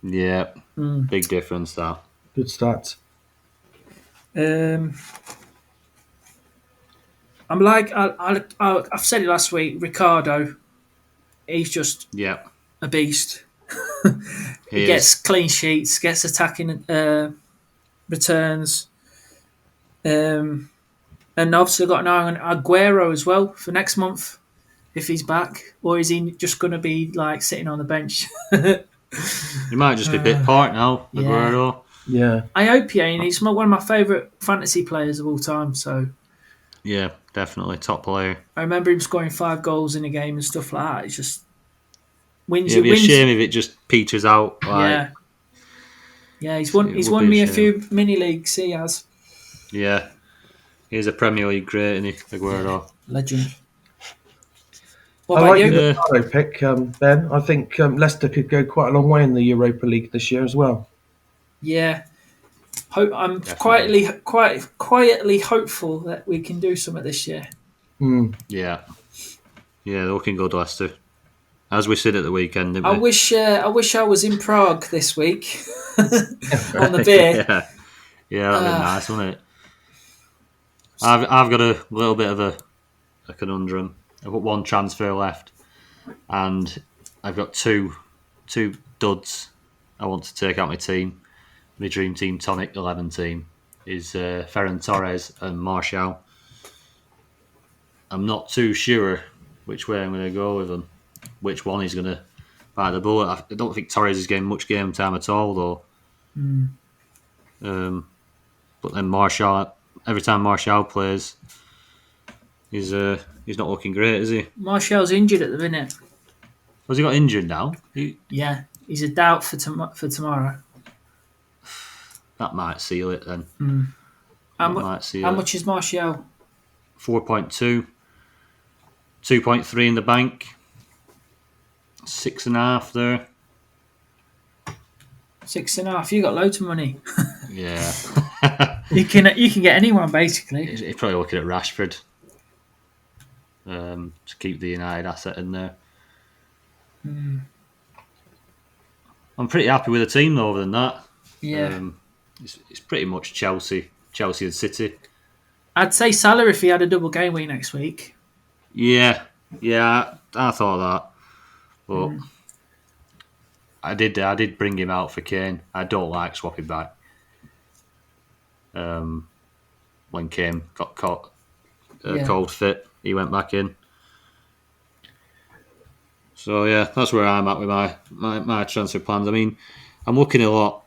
Yeah. Big difference, that. Good stats. I'm like, I've said it last week, Ricardo, he's just a beast. He gets clean sheets, gets attacking returns. And obviously got an eye on Aguero as well for next month, if he's back. Or is he just going to be like sitting on the bench? He might just be a bit part now, Aguero. Yeah. I hope he ain't. He's one of my favourite fantasy players of all time, so... Yeah, definitely. Top player. I remember him scoring 5 goals in a game and stuff like that. It's just... It'd be a shame if it just peters out. Yeah. Yeah, he's won me a few mini-leagues, he has. Yeah. He's a Premier League great, isn't he, Aguero? Legend. What about you? The Ricardo pick, Ben. I think Leicester could go quite a long way in the Europa League this year as well. Yeah. I'm quietly hopeful that we can do something this year. Yeah. Yeah, they're looking good, Leicester. As we said at the weekend, didn't we? I wish I was in Prague this week on the beer. Yeah, that'd be nice, wouldn't it? I've got a little bit of a conundrum. I've got one transfer left, and I've got two duds I want to take out my team. My dream team, Tonic 11 team, is Ferran Torres and Martial. I'm not too sure which way I'm going to go with them. Which one is going to bite the bullet? I don't think Torres is getting much game time at all, though. But then Martial, every time Martial plays, he's not looking great, is he? Martial's injured at the minute. Has he got injured now? Yeah, he's a doubt for tomorrow. That might seal it then. How much is Martial? 4.2. 2.3 in the bank. 6.5 there. 6.5. You got loads of money. Yeah. You can get anyone basically. He's probably looking at Rashford. to keep the United asset in there. I'm pretty happy with the team, though, other than that. Yeah. It's pretty much Chelsea and City. I'd say Salah if he had a double game week next week. Yeah, I thought that. But I did bring him out for Kane. I don't like swapping back. When Kane got caught cold fit, he went back in. So yeah, that's where I'm at with my transfer plans. I mean, I'm looking a lot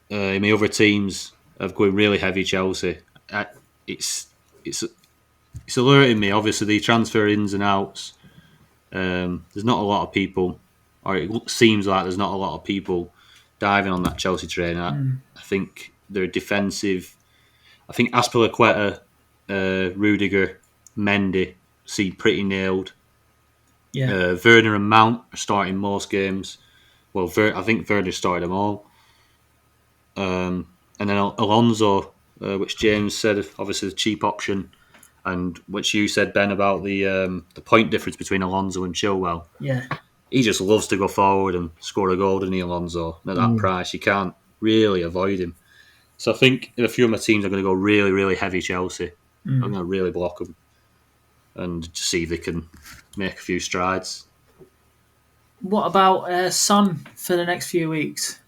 in my other teams of going really heavy Chelsea. It's alerting me. Obviously, the transfer ins and outs. There's not a lot of people, or it seems like there's not a lot of people diving on that Chelsea train. I think they're defensive. I think Aspilicueta, Rudiger, Mendy seem pretty nailed. Yeah. Werner and Mount are starting most games. Well, I think Werner started them all. And then Alonso, which James said, obviously the cheap option, and which you said, Ben, about the point difference between Alonso and Chilwell. Yeah. He just loves to go forward and score a goal, doesn't he, Alonso? At that price, you can't really avoid him. So I think a few of my teams are going to go really, really heavy Chelsea. I'm going to really block them and see if they can make a few strides. What about Son for the next few weeks?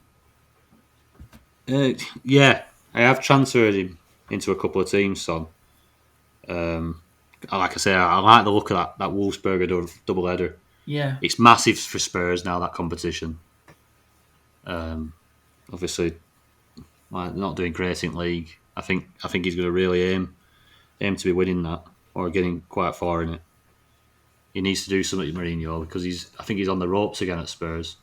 Yeah, I have transferred him into a couple of teams, Son. Like I say, I like the look of that Wolfsburger double header. Yeah. It's massive for Spurs now, that competition. Obviously, not doing great in league. I think he's going to really aim to be winning that or getting quite far in it. He needs to do something, Mourinho, because I think he's on the ropes again at Spurs.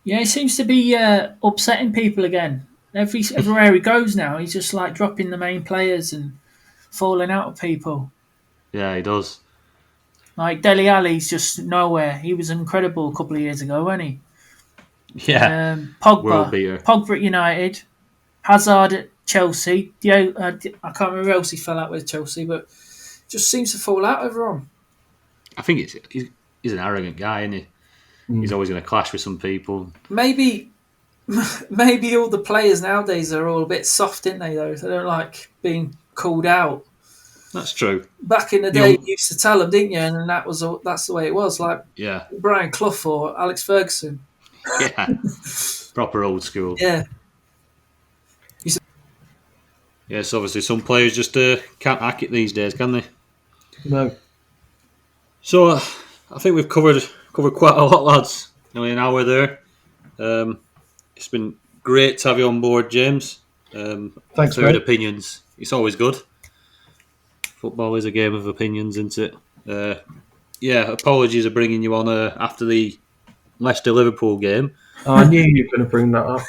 Yeah, he seems to be upsetting people again. Everywhere he goes now, he's just like dropping the main players and falling out of people. Yeah, he does. Like Dele Alli's just nowhere. He was incredible a couple of years ago, wasn't he? Yeah, Pogba, world beater. Pogba at United, Hazard at Chelsea. I can't remember who else he fell out with Chelsea, but just seems to fall out everyone. I think he's an arrogant guy, isn't he? He's always going to clash with some people. Maybe all the players nowadays are all a bit soft, aren't they? Though they don't like being called out. That's true. Back in the day, you used to tell them, didn't you? And that's the way it was. Like Brian Clough or Alex Ferguson. Yeah, proper old school. Yeah. Yes, obviously some players just can't hack it these days, can they? No. So I think we've covered quite a lot, lads. Nearly an hour there. It's been great to have you on board, James. Thanks, third mate. opinions. It's always good. Football is a game of opinions, isn't it? Apologies for bringing you on after the Leicester-Liverpool game. I knew you were going to bring that up.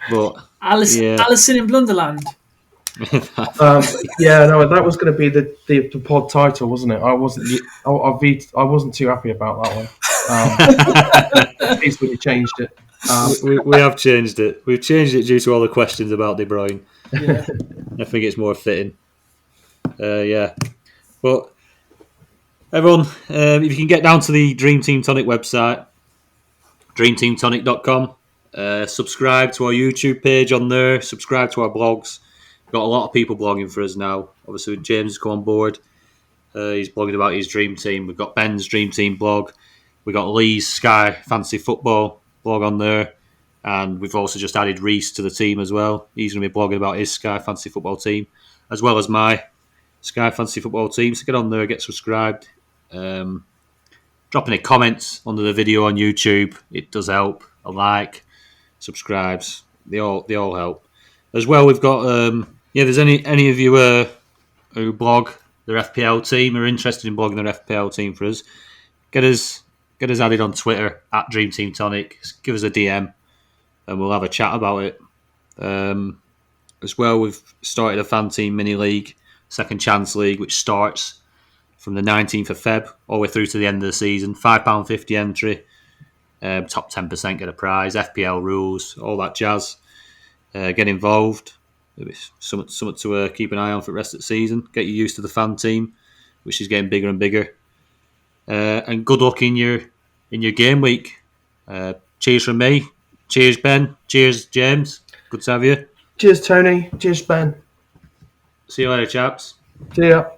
But Alison in Blunderland. That was going to be the pod title, wasn't it? I wasn't too happy about that one. He's really changed it. We have changed it. We've changed it due to all the questions about De Bruyne. Yeah. I think it's more fitting. But everyone, if you can get down to the Dream Team Tonic website, dreamteamtonic.com, subscribe to our YouTube page on there, subscribe to our blogs. We've got a lot of people blogging for us now. Obviously, James has come on board. He's blogging about his dream team. We've got Ben's Dream Team blog. We've got Lee's Sky Fantasy Football blog on there. And we've also just added Reese to the team as well. He's going to be blogging about his Sky Fantasy Football team, as well as my Sky Fantasy Football team. So get on there, get subscribed. Drop any comments under the video on YouTube. It does help. A like, subscribes. They all help. As well, we've got there's any of you who blog their FPL team or are interested in blogging their FPL team for us, get us added on Twitter at Dream Team Tonic. Give us a DM and we'll have a chat about it. As well, we've started a fan team mini league, Second Chance League, which starts from the 19th of Feb all the way through to the end of the season. £5.50 entry. Top 10% get a prize. FPL rules, all that jazz. Get involved. Maybe something to keep an eye on for the rest of the season. Get you used to the fan team, which is getting bigger and bigger. And good luck in your game week. Cheers from me. Cheers, Ben. Cheers, James. Good to have you. Cheers, Tony. Cheers, Ben. See you later, chaps. See ya.